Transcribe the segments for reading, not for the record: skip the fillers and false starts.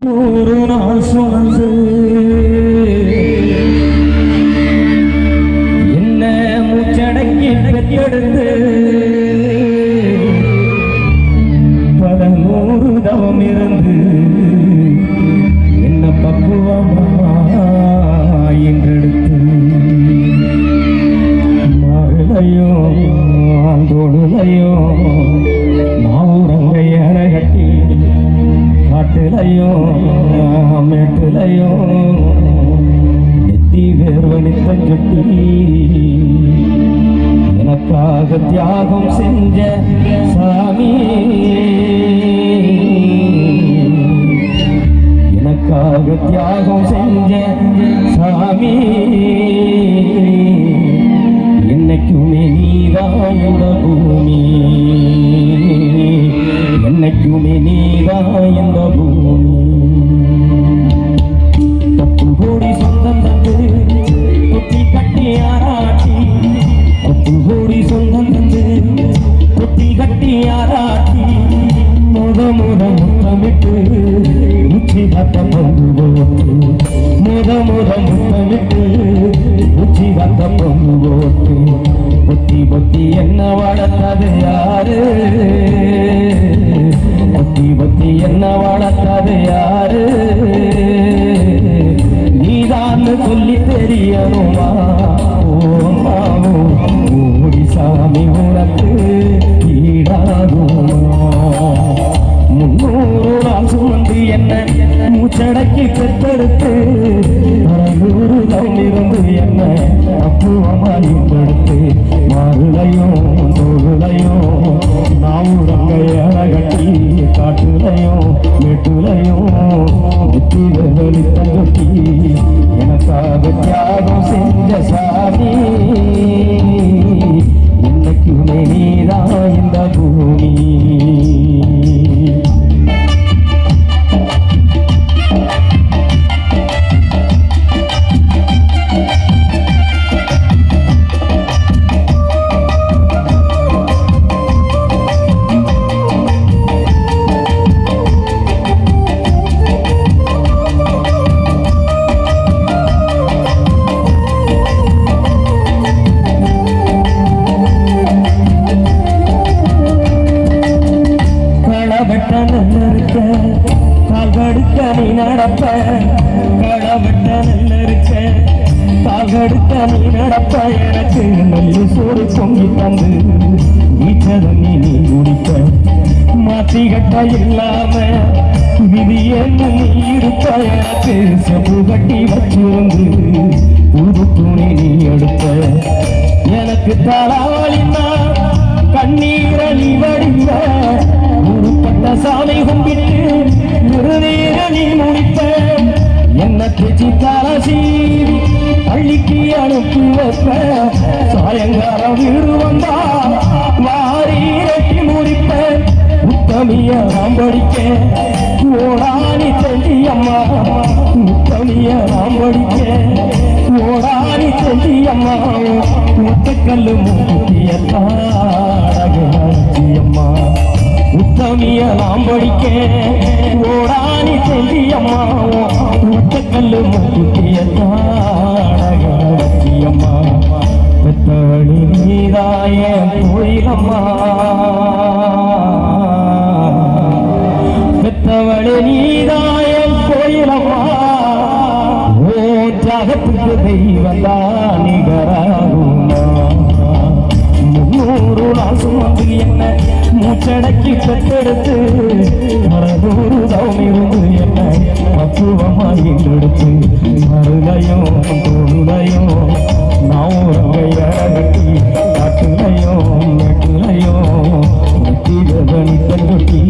ஒரு நாள் சுமந்து என்ன மூச்சடங்கி பெற்றெடுத்து பல நூறு தவம் இருந்து என்ன பக்குவமா என்றெடுத்து மாறுலையோ தோடுலையோ மாவுரங்கை அறகட்டி காட்டுலையோ மேட்டுலையோ நெத்தி வேர்வனித்தம் கட்டி எனக்காக தியாகம் செஞ்ச சாமி, எனக்காக தியாகம் செஞ்ச சாமி, என்னைக்குமே நீதான் இந்த பூமி, என்னைக்குமே நீதான் இந்த பூமி. பத்து கோடி சொந்தம் தந்து கொட்டி கட்டி ஆராட்டி, பத்து கோடி சொந்தம் தந்து கொட்டி கட்டி ஆராட்டி, முத முத்தமிட்டு உச்சி காத்த பொங்கு போட்டு, முத முத்தமிட்டு உச்சி காத்த பொங்கு போட்டு, பொத்தி பொத்தி என்ன வளர்த்தது யாரு, பொத்தி பொத்தி என்ன வளர்த்தது யாரு, நீதான் சொல்லி தெரியணுமா ஓடி சாமி உனக்கு ஈடாகுமா. 300 நாள் சுமந்து என்ன மூச்சடக்கி பெற்றெடுத்து 100 தவம் இருந்து என்ன அப்புவமாய் படுத்து மாறுலையும் தோடுலையும் நாவுரங்கைய அழகட்டி காட்டுலையும் மேட்டுலையும் நெத்தி வேர்வனித்தம் கட்டி எனக்காக தியாகம் செஞ்ச சாமி, இன்னைக்குமே நீதான் இந்த பூமி. கால்கடுக்க நீ நடப்ப கடவட்ட நல்ல இருக்க, கால்கடுக்க நீ நடப்ப எனக்கு நல்ல சோறு பொங்கி தந்து நீச்சதம் நீ குடிப்ப, மாற்றி கட்ட இல்லாம விதியேன்னு நீ இருப்ப, எனக்கு செப்பு கட்டி வச்சிருந்து புது துணி நீ எடுப்ப, எனக்கு தலாவளினா கண்ணீர நீ வடிப்ப, உருப்பட்ட சாமி கும்பிட்டு நிறுவீர நீ முடிப்ப, என்ன தேச்சி தலசீவி பள்ளிக்கு அனுப்பி வைப்ப, சாயங்காலம் வீடு வந்தா வாரி ரெட்டி முடிப்ப, உத்தமிய நாம் படிக்க ஓடானி தெண்டியம்மா, உத்தமிய நாம் படிக்க ஓடானி தெண்டியம்மா, முத்தக்கல்லு மூட்டிய தாடகம்மா, உத்தமிய நாம் படிக்க ஓடானி தெண்டியம்மா, முத்தக்கல்லு மூட்டிய தாடகம்மா, பெத்தவழி நீதாய கோயிலம்மா, பெத்தவழி நீதாய கோயிலம்மா, ஓ ஜகத்துக்கு தெய்வந்தா நிகராகுமா. 300 நாள் சுமந்து என்ன மூச்சடக்கி பெற்றெடுத்து 100 தவம் இருந்து என்ன பக்குவமாய் எடுத்து மருளையும் தோடுலையும் நாவுரங்கைய கட்டி காட்டுலையும் மேட்டுலையும் நெத்தி வேர்வனித்தம் கட்டி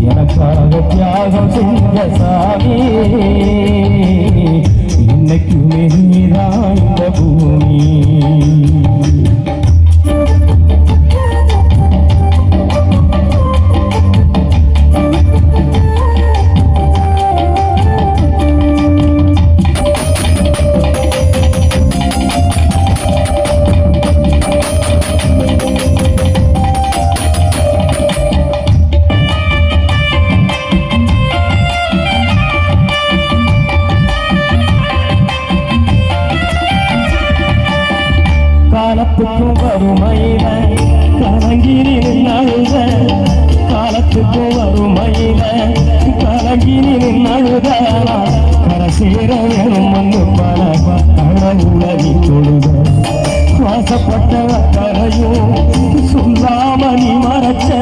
எனக்காக தியாகம் செஞ்ச சாமி, இன்னைக்குமே நீதான் இந்த பூமி. வறுமையில கலங்கி நின்னழுத காலத்துக்கும் வறுமையில கலங்கி நின்னழுத கரசேர வேணும் மண்ணு பல கடவுளவி தொழுத வாசப்பட்ட கரையும் சொல்லாம நீ மறைச்சா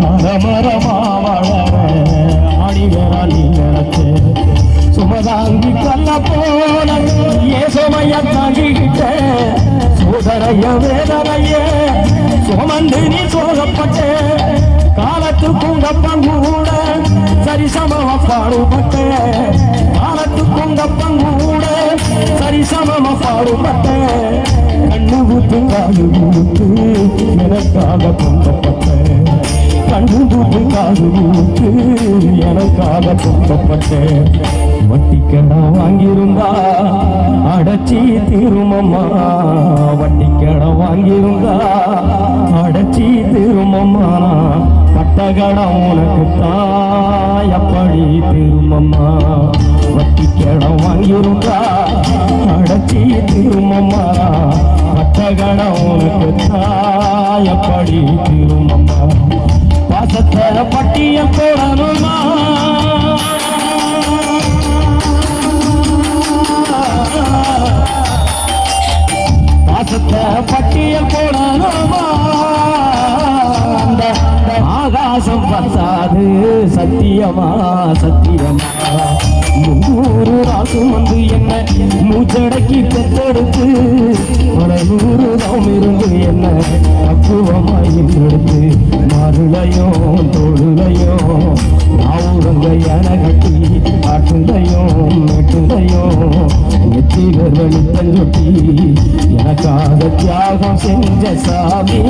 மரமரமா வளர ஆடிவரா நீ நினைச்ச சுமதாங்கி கல்ல போல ஏ சுமைய தாங்கிக்கிட்ட சோதரைய வேதனைய சுமந்து நீ சோகப்பட்ட காலத்துக்கும் கப்பங்கூட சரிசம பாடுபட்ட காலத்துக்கும் கப்பங்கூட சரிசம பாடுபட்ட கண்ணு ஊத்து காது ஊத்து எனக்காக துன்பப்பட்ட கண்ணு ஊத்து காது ஊத்து எனக்காக துன்பப்பட்ட வட்டிக்கடா வாங்கியிருந்தா அடைச்சி திருமம்மா வட்டிக்கடா வாங்கியிருந்தா அடைச்சி திருமம்மா பட்டகடம் உனக்கு தாயப்படி திருமம்மா வட்டிக்கடம் வாங்கியிருந்தா அடைச்சி திருமம்மா பட்டகடம் உனக்கு தாயப்படி திருமம்மா பாசத்தை பட்டியல் போடணுமா பாசத்தை பட்டியல் போடணுமா ஆகாசம் பத்தாது சத்தியமா சத்தியமா 300 ராசு வந்து என்ன மூச்சடக்கி பெத்தெடுத்து பல 100 தாம் இருந்து என்ன பக்குவமாய் எடுத்து மாறுலையும் தொழுலையும் நாவுரங்க என கட்டி காட்டுலையும் மேட்டுலையும் நெத்திகள் வெளித்தஞ்சொட்டி எனக்காக தியாகம் செஞ்ச சாமி